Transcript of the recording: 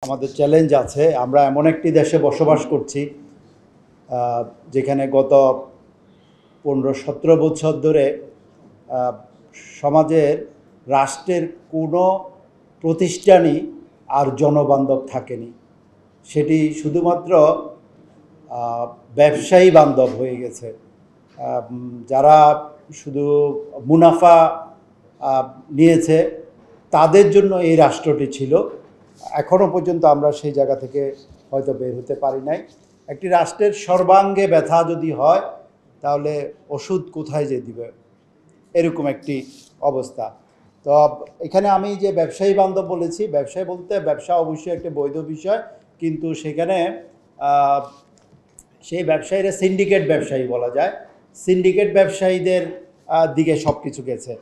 আমাদের চ্যালেঞ্জ আছে। আমরা এমন একটি দেশে বসবাস করছি যেখানে গত 15-17 বছর ধরে সমাজের রাষ্ট্রের কোনো প্রতিষ্ঠানই আর জনবান্ধব থাকেনি। সেটি শুধুমাত্র ব্যবসায়ী বান্ধব হয়ে গেছে। যারা শুধু মুনাফা নিয়েছে তাদের জন্য এই রাষ্ট্রটি ছিল। এখনও পর্যন্ত আমরা সেই জায়গা থেকে হয়তো বের হতে পারি নাই। একটি রাষ্ট্রের সর্বাঙ্গে ব্যথা যদি হয় তাহলে ওষুধ কোথায় যে দিবে, এরকম একটি অবস্থা। তো এখানে আমি যে ব্যবসায়ী বান্ধব বলেছি, ব্যবসায়ী বলতে ব্যবসা অবশ্যই একটা বৈধ বিষয়, কিন্তু সেখানে সেই ব্যবসায়ীরা সিন্ডিকেট ব্যবসায়ী বলা যায়। সিন্ডিকেট ব্যবসায়ীদের দিকে সব কিছু গেছে।